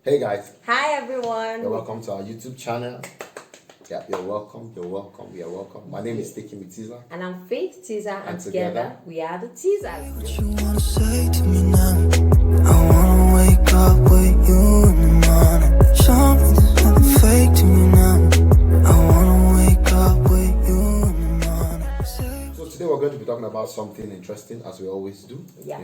Hey guys, Hi everyone. you're welcome to our YouTube channel. Yeah, you're welcome, you're welcome. My name is Wethetizas. And I'm Faith Teaser, and together, together we are the Teasers. What you wanna say to me now? I wanna wake up with you in the morning. Show me there's nothing fake to me now. I wanna wake up with you in the morning. So today we're going to be talking about something interesting, as we always do. Yeah.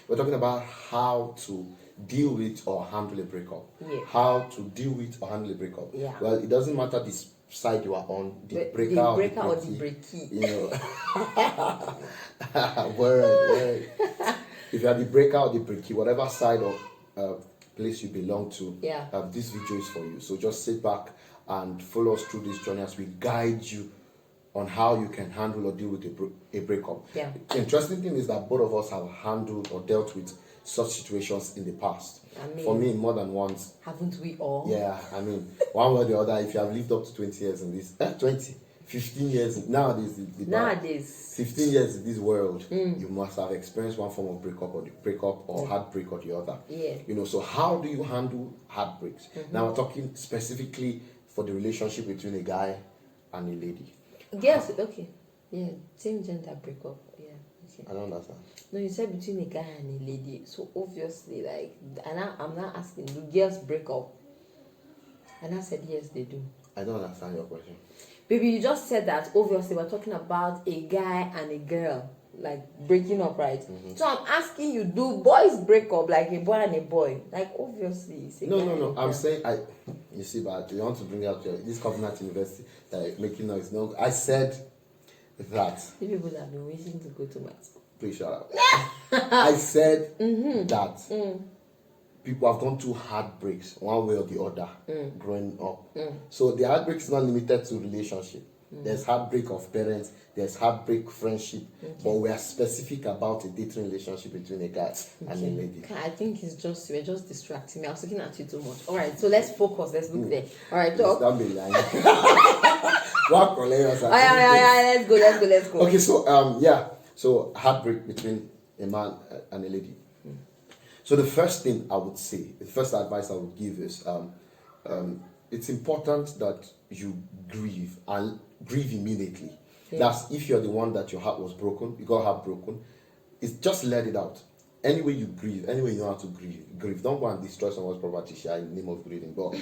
We're talking about how to deal with or handle a breakup. Yeah. How to deal with or handle a breakup. Yeah. Well, it doesn't matter the side you are on, the breaker, the or breaker or the breaky. breaky. Word. If you are the breaker or the breaky, whatever side of place you belong to, Yeah. this video is for you. So just sit back and follow us through this journey as we guide you on how you can handle or deal with a breakup. Yeah. The interesting thing is that both of us have handled or dealt with such situations in the past. For me, more than once. Haven't we all? Yeah, one way or the other, if you have lived up to 20 years in this, 15 years, nowadays, 15 years in this world, you must have experienced one form of breakup or heartbreak or the other. Yeah. So how do you handle heartbreaks? Now we're talking specifically for the relationship between a guy and a lady. Yes, okay. Yeah, same gender breakup. Yeah. Okay. I don't understand. No, you said between a guy and a lady. So obviously, I'm not asking, do girls break up? And I said, yes, they do. I don't understand your question. Baby, you just said that obviously we're talking about a guy and a girl, like breaking up, right? So I'm asking you, do boys break up, like a boy and a boy? Like obviously, it's a guy and a No. girl. I'm saying you see, but you want to bring out this Covenant University making noise. No, I said that. You people have been waiting to go to maths. Please shut up. I said that people have gone through heartbreaks one way or the other growing up. So the heartbreak is not limited to relationship. There's heartbreak of parents, there's heartbreak friendship, but we are specific about a dating relationship between a guy and a lady. I think you're just distracting me. I was looking at you too much. All right, so let's focus. Let's look there. All right, talk. Don't be lying. What Let's go. Okay, so heartbreak between a man and a lady. So the first thing I would say, the first advice I would give is it's important that you grieve and grieve immediately. Yeah. That's if you're the one that your heart was broken, you got heartbroken, it's just let it out. Any way you grieve, any way you know how to grieve. Don't go and destroy someone's property in the name of grieving, but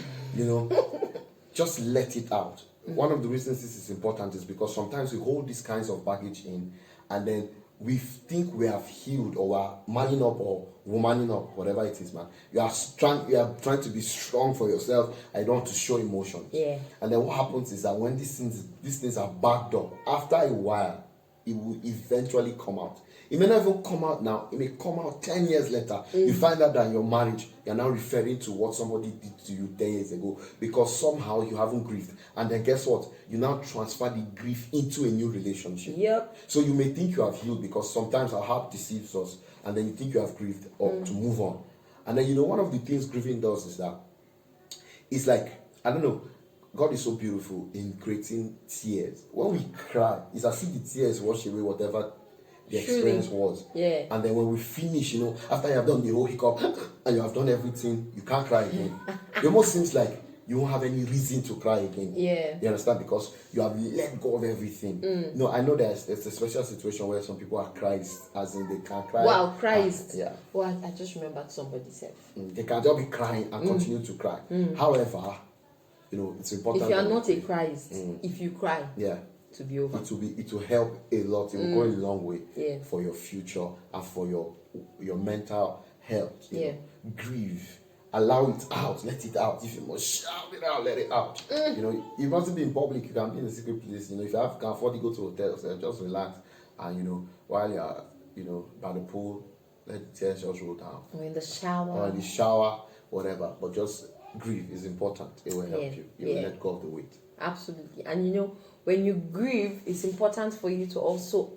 just let it out. One of the reasons this is important is because sometimes we hold these kinds of baggage in, and then we think we have healed, or we're manning up or womaning up, whatever it is, man. You are trying to be strong for yourself. I don't want to show emotions. Yeah. And then what happens is that when these things are backed up, after a while, it will eventually come out. It may not even come out now. It may come out 10 years later. You find out that in your marriage, you're now referring to what somebody did to you 10 years ago because somehow you haven't grieved. And then guess what? You now transfer the grief into a new relationship. Yep. So you may think you have healed because sometimes our heart deceives us, and then you think you have grieved or to move on. And then one of the things grieving does is that it's like, I don't know, God is so beautiful in creating tears. When we cry, it's as if the tears wash away whatever the experience was. Yeah. And then when we finish, after you have done the whole hiccup and you have done everything, you can't cry again. It almost seems like you won't have any reason to cry again. Yeah. You understand? Because you have let go of everything. No, I know there's a special situation where some people are Christ, as in they can cry. Wow, Christ. Yeah. Well, I just remembered somebody said. They can just be crying and continue to cry. However, it's important. If you are not a Christ, if you cry, yeah, to be over. It will help a lot. It will go a long way for your future and for your mental health. Grieve. Allow it out, let it out. If you must shout it out, let it out. You mustn't be in public, you can be in a secret place. If you can afford to go to hotels, just relax. And while you're by the pool, let the tears just roll down. Or in the shower. Or in the shower, whatever. But just grieve is important. It will help you. You will let go of the weight. Absolutely. And when you grieve, it's important for you to also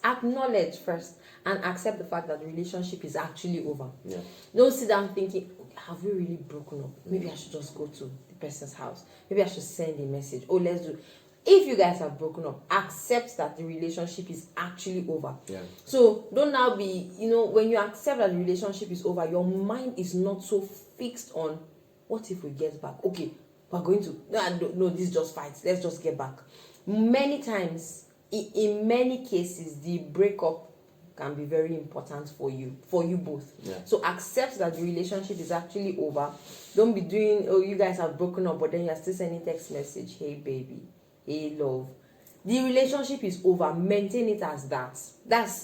acknowledge first and accept the fact that the relationship is actually over. Yeah. Don't sit down thinking, have we really broken up? Maybe I should just go to the person's house. Maybe I should send a message. Oh, let's do. If you guys have broken up, accept that the relationship is actually over. Yeah. So don't now be, when you accept that the relationship is over, your mind is not so fixed on what if we get back. Okay, we're going to no, this is just fights. Let's just get back. Many times, in many cases, the breakup can be very important for you both. Yeah. So accept that the relationship is actually over. Don't be doing, you guys have broken up, but then you're still sending text message, hey baby, hey love. The relationship is over. Maintain it as that.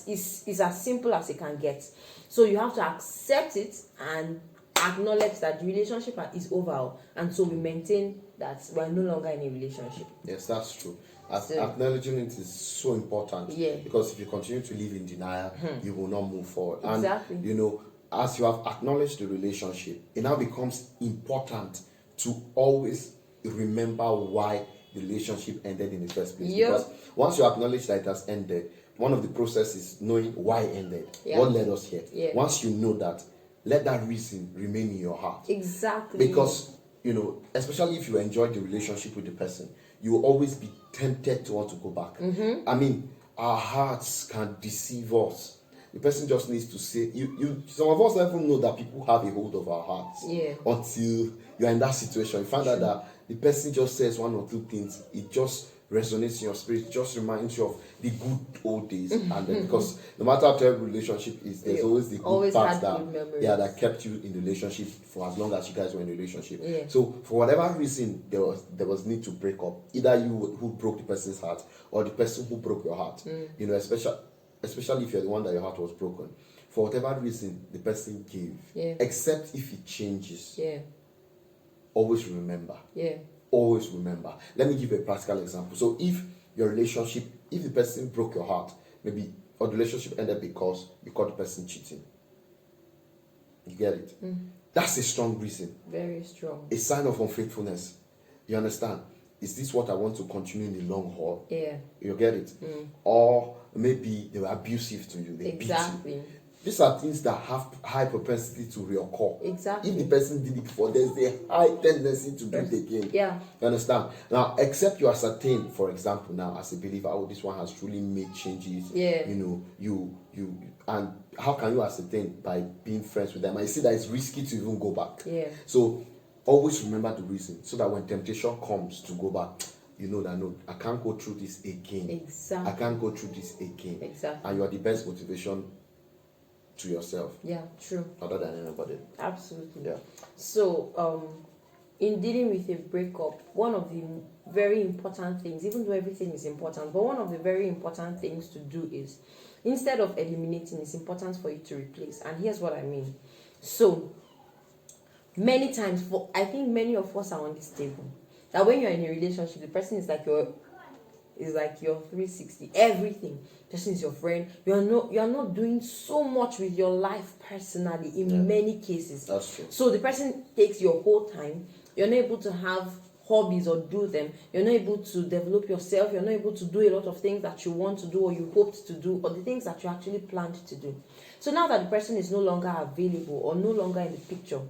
Is as simple as it can get. So you have to accept it and acknowledge that the relationship is over, and so we maintain that we are no longer in a relationship. Yes, that's true. Acknowledging it is so important. Yeah. Because if you continue to live in denial, you will not move forward. Exactly. And as you have acknowledged the relationship, it now becomes important to always remember why the relationship ended in the first place. Yep. Because once you acknowledge that it has ended, one of the processes is knowing why it ended. Yeah. What led us here. Yeah. Once you know that, let that reason remain in your heart. Exactly. Because, especially if you enjoy the relationship with the person, you will always be tempted to want to go back. Mm-hmm. I mean, our hearts can deceive us. The person just needs to say, some of us don't even know that people have a hold of our hearts. Yeah. Until you're in that situation. You find out that the person just says one or two things, it just resonates in your spirit, just reminds you of the good old days. And then, because no matter how terrible relationship is, there's always the good parts that kept you in the relationship for as long as you guys were in a relationship. Yeah. So for whatever reason there was need to break up, either you who broke the person's heart or the person who broke your heart. Especially if you're the one that your heart was broken. For whatever reason the person gave, except if it changes. Yeah. Always remember. Yeah. Always remember. Let me give a practical example. So if the person broke your heart, maybe, or the relationship ended because you caught the person cheating. You get it? That's a strong reason. Very strong. A sign of unfaithfulness. You understand? Is this what I want to continue in the long haul? Yeah. You get it? Or maybe they were abusive to you. They Exactly. beat you. These are things that have high propensity to reoccur. Exactly. If the person did it before, there's a high tendency to do it again. Yeah. You understand? Now, except you ascertain, for example, now as a believer, this one has truly made changes. Yeah. And how can you ascertain? By being friends with them. I see that it's risky to even go back. Yeah. So always remember the reason, so that when temptation comes to go back, you know that no, I can't go through this again. Exactly. I can't go through this again. Exactly. And you are the best motivation to yourself. Yeah, true. Other than anybody. Absolutely. Yeah. So, in dealing with a breakup, one of the very important things, even though everything is important, but one of the very important things to do is, instead of eliminating, it's important for you to replace. And here's what I mean. So, many times, I think many of us are on this table, that when you're in a relationship, the person is like your 360, everything. Person is your friend. You are not doing so much with your life personally in many cases. That's true. So the person takes your whole time. You're not able to have hobbies or do them. You're not able to develop yourself. You're not able to do a lot of things that you want to do or you hoped to do, or the things that you actually planned to do. So now that the person is no longer available or no longer in the picture,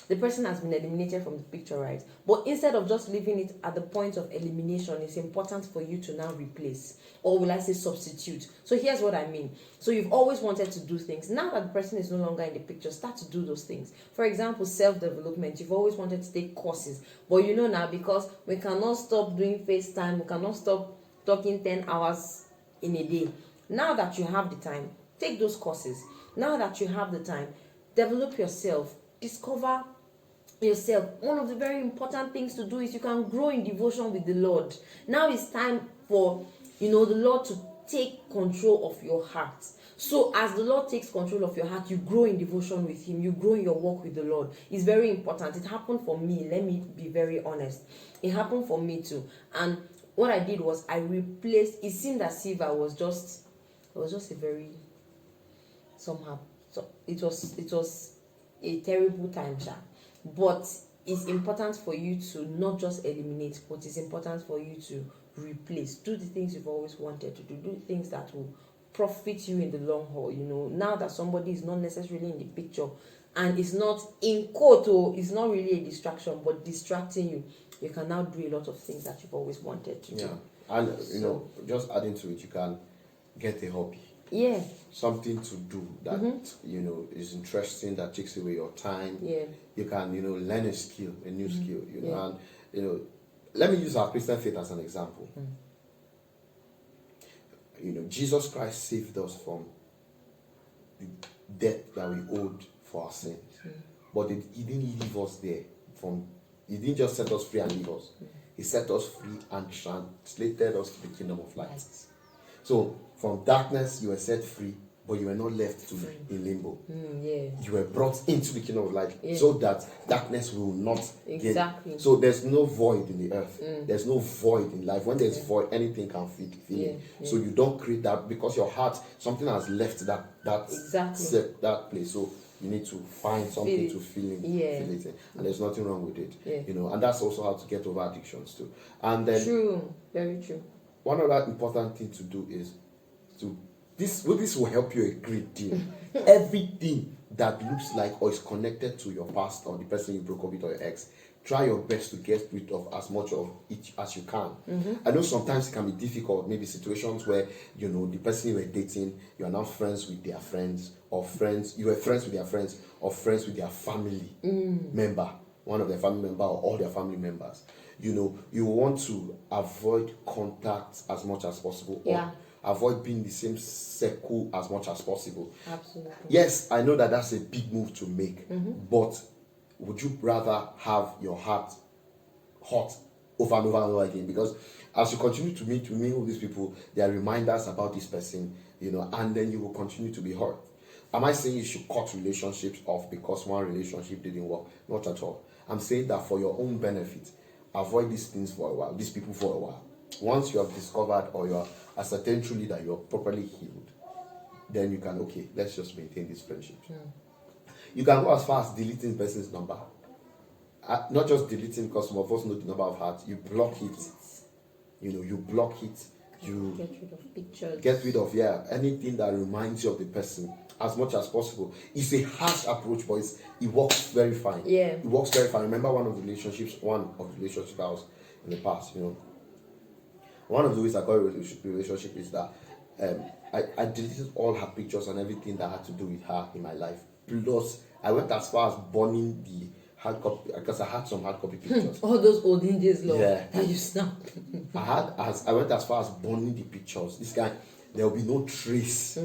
the person has been eliminated from the picture, right? But instead of just leaving it at the point of elimination, it's important for you to now replace, or will I say substitute. So here's what I mean. So you've always wanted to do things. Now that the person is no longer in the picture, start to do those things. For example, self-development. You've always wanted to take courses. But now, because we cannot stop doing FaceTime, we cannot stop talking 10 hours in a day. Now that you have the time, take those courses. Now that you have the time, develop yourself. Discover yourself. One of the very important things to do is you can grow in devotion with the Lord. Now it's time for the Lord to take control of your heart. So as the Lord takes control of your heart, you grow in devotion with Him. You grow in your walk with the Lord. It's very important. It happened for me. Let me be very honest. It happened for me too. And what I did was I replaced. It seemed as if it was just a very somehow. So it was a terrible time, Sha. But it's important for you to not just eliminate, but it's important for you to replace. Do the things you've always wanted to do. Do things that will profit you in the long haul. Now that somebody is not necessarily in the picture and it's not in quote, or it's not really a distraction, but distracting you, you can now do a lot of things that you've always wanted to do. And just adding to it, you can get a hobby. Yeah. Something to do that is interesting, that takes away your time. Yeah. You can learn a skill, a new skill. And let me use our Christian faith as an example. Jesus Christ saved us from the debt that we owed for our sins, but he didn't leave us there. He didn't just set us free and leave us. He set us free and translated us to the kingdom of light. So from darkness you were set free, but you were not left in limbo. You were brought into the kingdom of light, so that darkness will not exactly. So there's no void in the earth. There's no void in life. When there's void, anything can fit in. So you don't create that, because your heart, something has left that place. So you need to find something to fill it in. And there's nothing wrong with it. And that's also how to get over addictions too. And then true, very true. One other important thing to do is this will help you a great deal. Everything that looks like or is connected to your past or the person you broke up with or your ex, try your best to get rid of as much of it as you can. I know sometimes it can be difficult, maybe situations where the person you were dating, you are now friends with their friends, or you were friends with their friends, or friends with their family member, one of their family member or all their family members. You want to avoid contact as much as possible, or avoid being in the same circle as much as possible. Absolutely. Yes, I know that that's a big move to make, but would you rather have your heart hot over and over and over again? Because as you continue to meet with these people, they are reminders about this person, and then you will continue to be hurt. Am I saying you should cut relationships off because one relationship didn't work? Not at all. I'm saying that for your own benefit, avoid these things for a while, these people for a while. Once you have discovered or you are ascertained truly that you're properly healed, then you can, let's just maintain this friendship. You can go as far as deleting the person's number. Not just deleting, because some of us know the number of hearts. You block it. You block it. You get rid of pictures. Get rid of anything that reminds you of the person as much as possible. It's a harsh approach, but it works very fine. It works very fine. Remember one of the relationships I was in the past, one of the ways I got a relationship is that I deleted all her pictures and everything that had to do with her in my life. Plus, I went as far as burning the hard copy, because I had some hard copy pictures. All those olden days, Lord. Yeah. You snap. I went as far as burning the pictures. This guy, there will be no trace.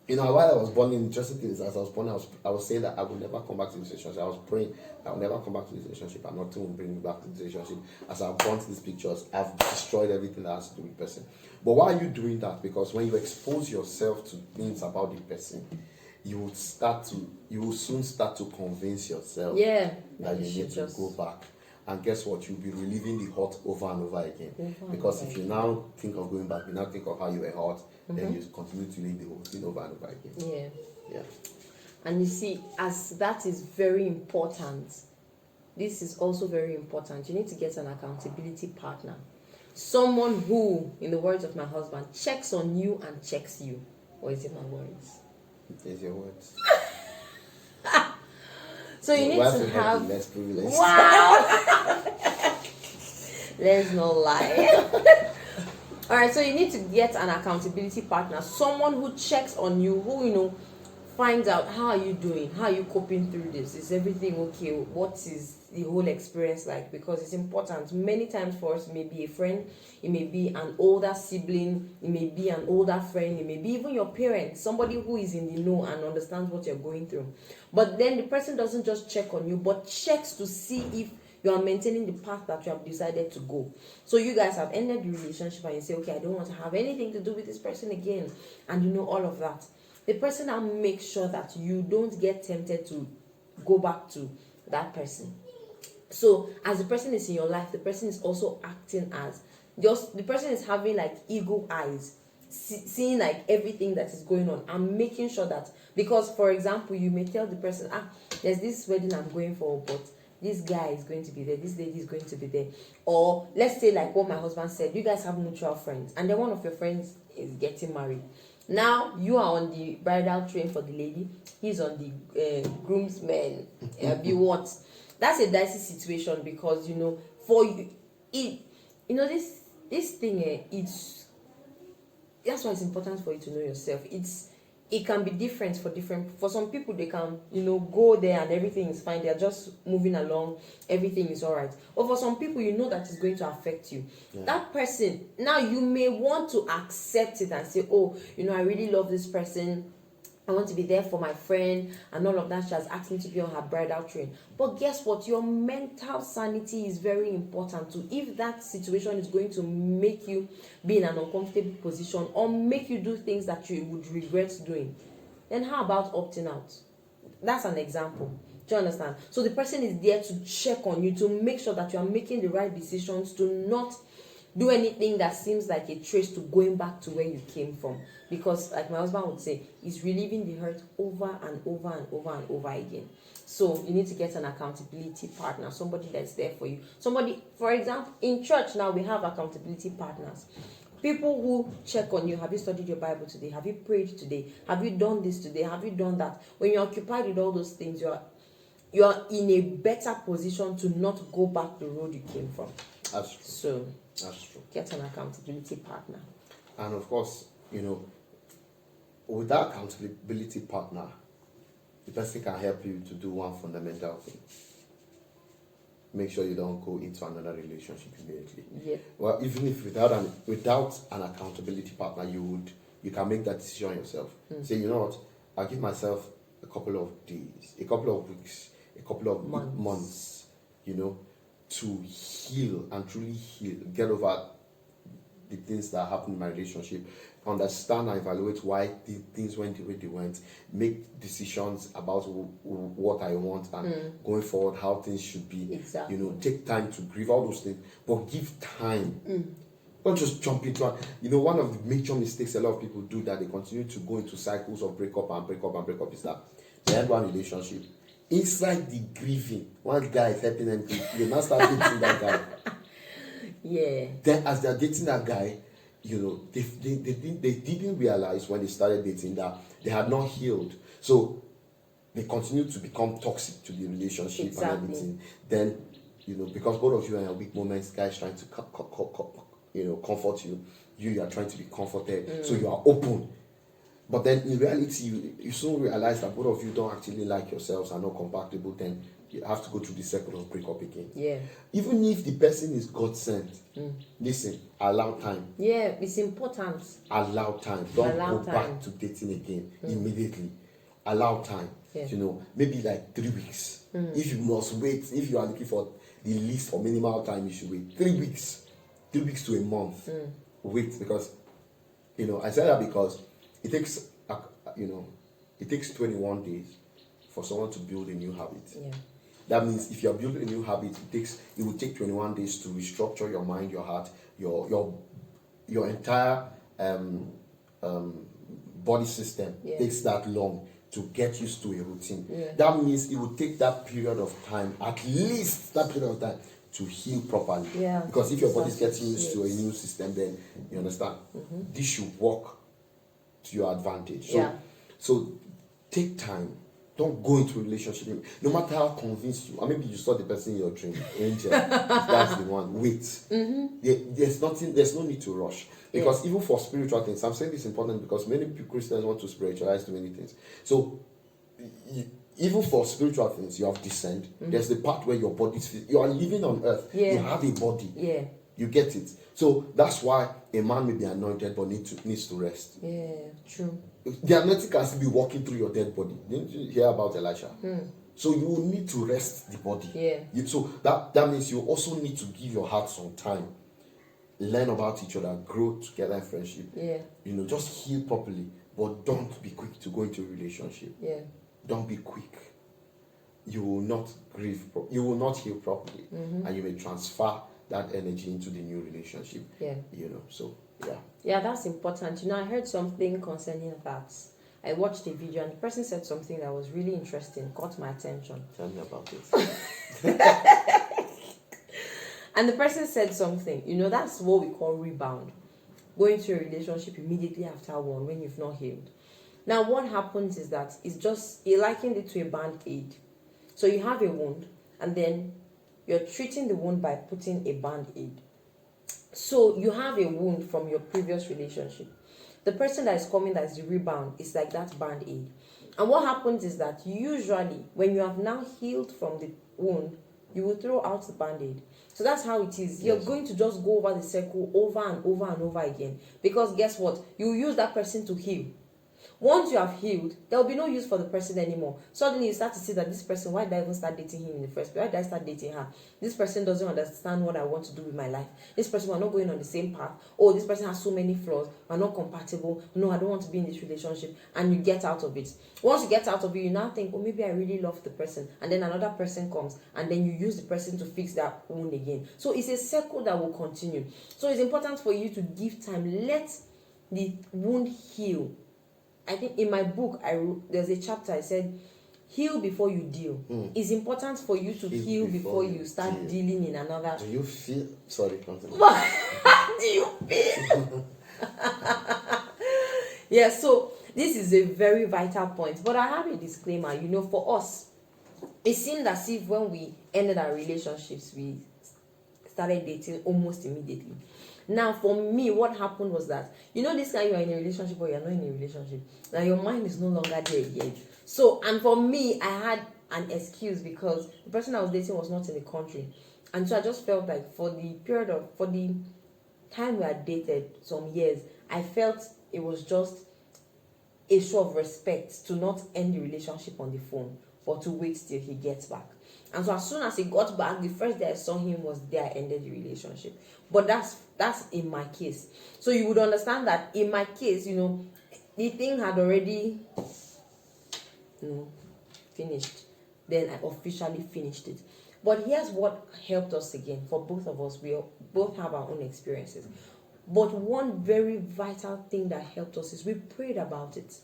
While I was burning, interesting thing is, as I was burning, I was saying that I will never come back to this relationship. I was praying I will never come back to this relationship, and nothing will bring me back to this relationship. As I've burnt these pictures, I've destroyed everything that has to do with the person. But why are you doing that? Because when you expose yourself to things about the person, you will soon start to convince yourself that you need to go back. And guess what? You'll be reliving the hurt over and over again. Because if you now think of going back, you now think of how you were hurt, then you continue to live the whole thing over and over again. Yeah. And you see, as that is very important, this is also very important. You need to get an accountability partner. Someone who, in the words of my husband, checks on you and checks you. Or is it my words? It's your words. So you need to have less privilege. Wow. Let's not lie. All right, so you need to get an accountability partner, someone who checks on you, who finds out how are you doing, how are you coping through this, is everything okay, what is the whole experience like, because it's important. Many times for us, it may be a friend, it may be an older sibling, it may be an older friend, it may be even your parents, somebody who is in the know and understands what you're going through. But then the person doesn't just check on you, but checks to see if you are maintaining the path that you have decided to go. So you guys have ended the relationship and you say, okay, I don't want to have anything to do with this person again, and all of that. The person now makes sure that you don't get tempted to go back to that person. So as the person is in your life, the person is also acting as the person is having like eagle eyes, seeing like everything that is going on and making sure that, because for example, you may tell the person, there's this wedding I'm going for, but this guy is going to be there, this lady is going to be there. Or let's say like what my husband said, you guys have mutual friends and then one of your friends is getting married. Now you are on the bridal train for the lady, he's on the groomsmen. That's a dicey situation, because for you, this this thing, that's why it's important for you to know yourself. It can be different for some people. They can, go there and everything is fine, they're just moving along, everything is all right. But for some people, that it's going to affect you. That person, now you may want to accept it and say, oh, I really love this person, I want to be there for my friend and all of that. She has asked me to be on her bridal train. But guess what? Your mental sanity is very important too. If that situation is going to make you be in an uncomfortable position or make you do things that you would regret doing, then how about opting out? That's an example. Do you understand? So the person is there to check on you, to make sure that you are making the right decisions, to not do anything that seems like a trace to going back to where you came from. Because, like my husband would say, he's reliving the hurt over and over and over and over again. So you need to get an accountability partner, somebody that's there for you. Somebody, for example, in church now we have accountability partners. People who check on you. Have you studied your Bible today? Have you prayed today? Have you done this today? Have you done that? When you're occupied with all those things, you're in a better position to not go back the road you came from. That's true. So that's true. Get an accountability partner. And of course, with that accountability partner, the person can help you to do one fundamental thing. Make sure you don't go into another relationship immediately. Yeah. Well, even if without an accountability partner, you can make that decision yourself. Say, you know what, I'll give myself a couple of days, a couple of weeks, a couple of months, to heal and truly heal, get over the things that happened in my relationship, understand and evaluate why the things went the way they went, make decisions about what I want and going forward how things should be. Exactly. Take time to grieve, all those things, but give time. Don't just jump into it. One of the major mistakes a lot of people do, that they continue to go into cycles of breakup and breakup and breakup, is that they end one relationship. Inside the grieving, one guy is helping them grieve. They must start dating that guy. Yeah. Then as they're dating that guy, they didn't realize when they started dating that they had not healed. So they continued to become toxic to the relationship. Exactly. And everything. Then, because both of you are in your weak moments, guys trying to comfort you. You are trying to be comforted. So you are open. But then in reality, you soon realize that both of you don't actually like yourselves, are not compatible. Then you have to go through the cycle of breakup again. Yeah. Even if the person is God sent, listen, allow time. Yeah, it's important. Allow time. Don't go back to dating again immediately. Allow time. Yeah. Maybe like 3 weeks. If you must wait, if you are looking for the least or minimal time, you should wait 3 weeks. 3 weeks to a month. Wait, because I say that because it takes it takes 21 days for someone to build a new habit. Yeah. That means if you're building a new habit, it will take 21 days to restructure your mind, your heart, your entire body system. Yeah. Takes that long to get used to a routine. Yeah. That means it will take that period of time, at least that period of time, to heal properly. Yeah. Because if your body is getting used to a new system, then you understand this should work to your advantage. So take time. Don't go into a relationship. No matter how convinced you, or maybe you saw the person in your dream, angel, that's the one. Wait. There's no need to rush. Because even for spiritual things, I'm saying this is important because many Christians want to spiritualize too many things. So even for spiritual things, you have descent. There's the part where your body, you are living on earth. You have a body. You get it. So that's why a man may be anointed but needs to rest. Yeah, true. The anointing can still be walking through your dead body. Didn't you hear about Elisha? So you will need to rest the body. Yeah. So that means you also need to give your heart some time. Learn about each other, grow together in friendship. Yeah. Just heal properly. But don't be quick to go into a relationship. Yeah. Don't be quick. You will not grieve. You will not heal properly. And you may transfer that energy into the new relationship. Yeah. So yeah. Yeah, that's important. I heard something concerning that. I watched a video and the person said something that was really interesting, caught my attention. Tell me about it. And the person said something, that's what we call rebound. Going to a relationship immediately after one when you've not healed. Now what happens is that he likened it to a band-aid. So you have a wound and then you're treating the wound by putting a band-aid. So you have a wound from your previous relationship. The person that is coming, that is the rebound, is like that band-aid. And what happens is that usually when you have now healed from the wound, you will throw out the band-aid. So that's how it is. You're going to just go over the circle over and over and over again. Because guess what? You use that person to heal. Once you have healed, there will be no use for the person anymore. Suddenly you start to see that this person, why did I even start dating him in the first place? Why did I start dating her? This person doesn't understand what I want to do with my life. This person, we're not going on the same path. Oh, this person has so many flaws. We're not compatible. No, I don't want to be in this relationship. And you get out of it. Once you get out of it, you now think, oh, maybe I really love the person. And then another person comes. And then you use the person to fix that wound again. So it's a circle that will continue. So it's important for you to give time. Let the wound heal. I think in my book, there's a chapter I said, heal before you deal. It's important for you to heal before you start dealing in another. Do you feel? Sorry, continue. Do you feel? Yeah, so this is a very vital point. But I have a disclaimer. For us, it seemed as if when we ended our relationships, we started dating almost immediately. Now, for me, what happened was that, this guy, you are in a relationship or you're not in a relationship. Now, your mind is no longer there again. So, and for me, I had an excuse because the person I was dating was not in the country. And so I just felt like for the time we had dated, some years, I felt it was just a show of respect to not end the relationship on the phone, but to wait till he gets back. And so as soon as he got back, the first day I saw him was there, I ended the relationship. But that's in my case. So you would understand that in my case, the thing had already finished. Then I officially finished it. But here's what helped us again. For both of us, we both have our own experiences. But one very vital thing that helped us is we prayed about it.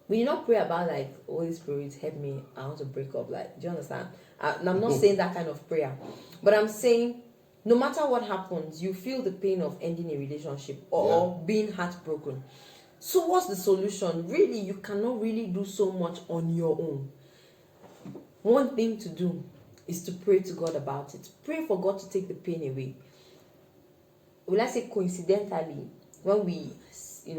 We did not pray about Holy Spirit, help me, I want to break up. Do you understand? I'm not saying that kind of prayer. But I'm saying, no matter what happens, you feel the pain of ending a relationship or being heartbroken. So what's the solution? Really, you cannot really do so much on your own. One thing to do is to pray to God about it. Pray for God to take the pain away. Will I say coincidentally, when we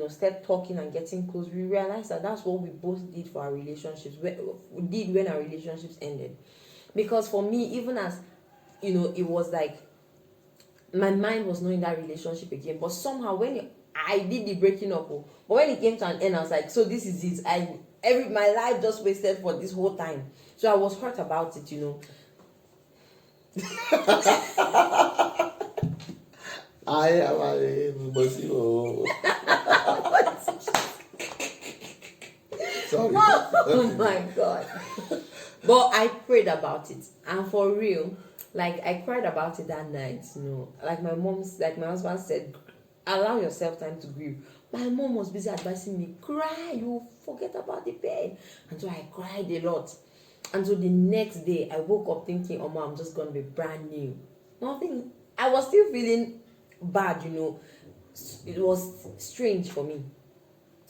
start talking and getting close, we realized that that's what we both did for our relationships. We did when our relationships ended. Because for me, even as, it was like, my mind was not in that relationship again. But somehow when I did the breaking up, but when it came to an end, I was like, so this is it. My life just wasted for this whole time. So I was hurt about it, I am a Sorry. Oh my God. But I prayed about it. And for real, I cried about it that night, Like my husband said, allow yourself time to grieve. My mom was busy advising me, cry, you forget about the pain. And so I cried a lot. And so the next day, I woke up thinking, oh, Mom, I'm just going to be brand new. Nothing. I was still feeling bad, It was strange for me.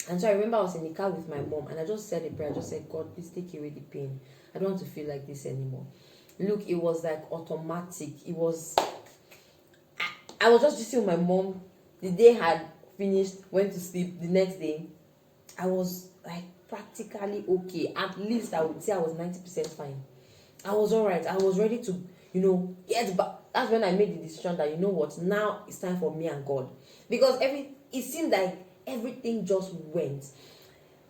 And so I remember I was in the car with my mom and I just said a prayer. I just said, God, please take away the pain. I don't want to feel like this anymore. Look, it was automatic. It was, I was just sitting with my mom. The day had finished, went to sleep. The next day, I was practically okay. At least I would say I was 90% fine. I was all right. I was ready to, get back. That's when I made the decision that, what, now it's time for me and God. Because it seemed like everything just went.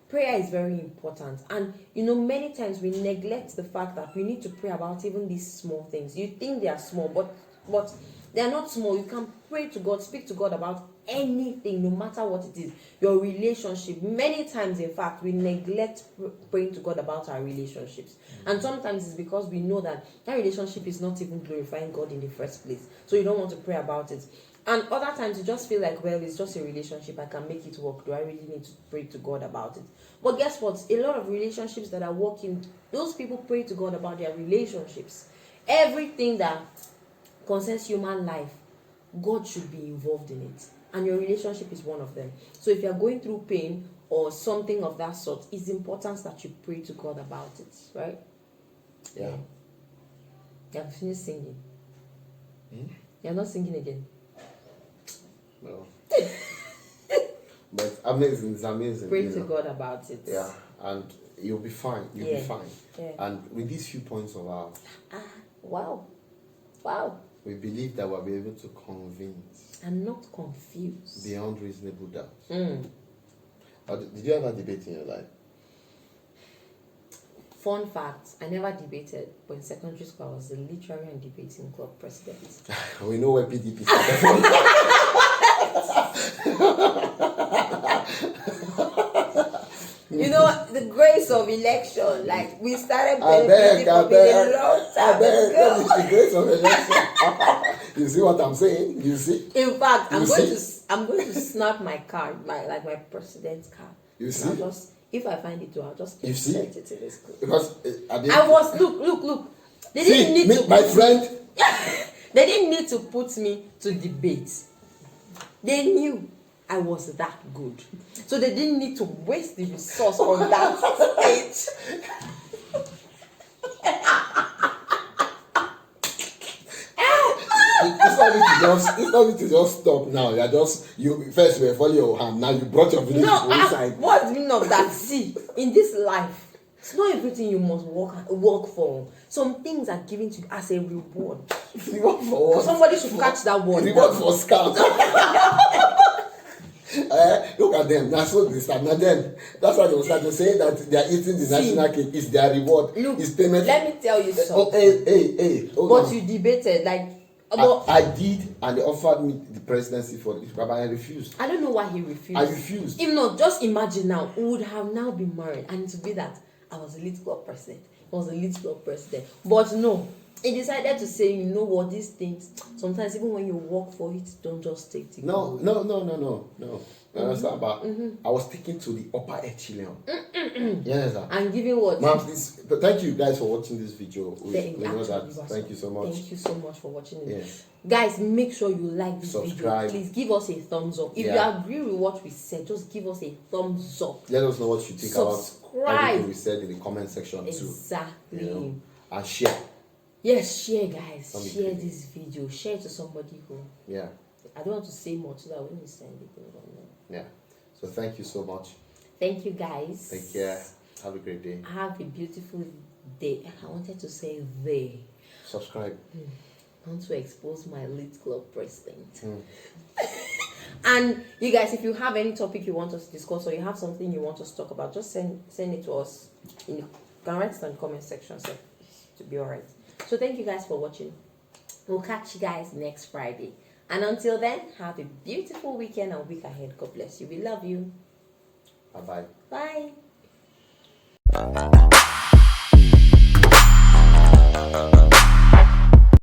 Prayer is very important. And, many times we neglect the fact that we need to pray about even these small things. You think they are small, but they are not small. You can pray to God, speak to God about anything, no matter what it is. Your relationship. Many times, in fact, we neglect praying to God about our relationships. And sometimes it's because we know that relationship is not even glorifying God in the first place. So you don't want to pray about it. And other times you just feel like, well, it's just a relationship. I can make it work. Do I really need to pray to God about it? But guess what? A lot of relationships that are working, those people pray to God about their relationships. Everything that concerns human life, God should be involved in it. And your relationship is one of them. So if you're going through pain or something of that sort, it's important that you pray to God about it, right? Yeah. You have finished singing. You're not singing again. No. But amazing. It's amazing. Pray to God about it. Yeah, and you'll be fine. You'll be fine. Yeah. And with these few points of ours, Wow. we believe that we'll be able to convince I'm not confused. beyond reasonable doubt. Mm. Did you ever debate in your life? Fun fact, I never debated, but in secondary school I was the literary and debating club president. We know where PDP started from. You know, the grace of election, like we started I benefiting from it a long time ago. The grace of election. You see what I'm saying? You see? In fact, You I'm going to snap my card, my president's card. You see? I'll just, if I find it too, I'll just You see? insert it in this clip. Because I was look. They didn't need to my put friend. They didn't need to put me to debate. They knew I was that good, so they didn't need to waste the resource on that stage. It's not need to just stop now. You first were following your hand. Now you brought your village No, inside. what's the meaning of that? See, in this life, it's not everything you must work for. Some things are given to you as a reward. Reward for what? Somebody should catch that word. Reward for scam. Look at them. That's what they start. Now them. That's why they will start to say that they are eating the national cake. It's their reward. Look, it's payment. let me tell you something. Oh, hey. But you debated like. I did, and they offered me the presidency for this, but I refused. I don't know why he refused. I refused. If not, just imagine now, we would have now been married, and to be that I was a lead club president. But no, he decided to say, you know what, these things sometimes even when you work for it, don't just take it. No. You understand? But I was taken to the upper echelon. Yes, sir. And giving what? Ma'am, please, but thank you guys for watching this video. Thank Thank you so much. Thank you so much for watching it. Yes. Guys, make sure you like this Subscribe. video. Please give us a thumbs up. If you agree with what we said, just give us a thumbs up. Let us know what you think about everything we said in the comment section too. Exactly. You know? And share. Yes, share, guys. Share this video. Share it to somebody who. Yeah. I don't want to say more so that when you send it, yeah. So thank you so much. Thank you, guys. Take care. Have a great day. Have a beautiful day. I wanted to say they. Subscribe. I want to expose my lead club president. And you guys, if you have any topic you want us to discuss or you have something you want us to talk about, just send it to us. You can write it in the comment section, so to be alright. So thank you guys for watching. We'll catch you guys next Friday. And until then, have a beautiful weekend and week ahead. God bless you. We love you. Bye-bye. Bye.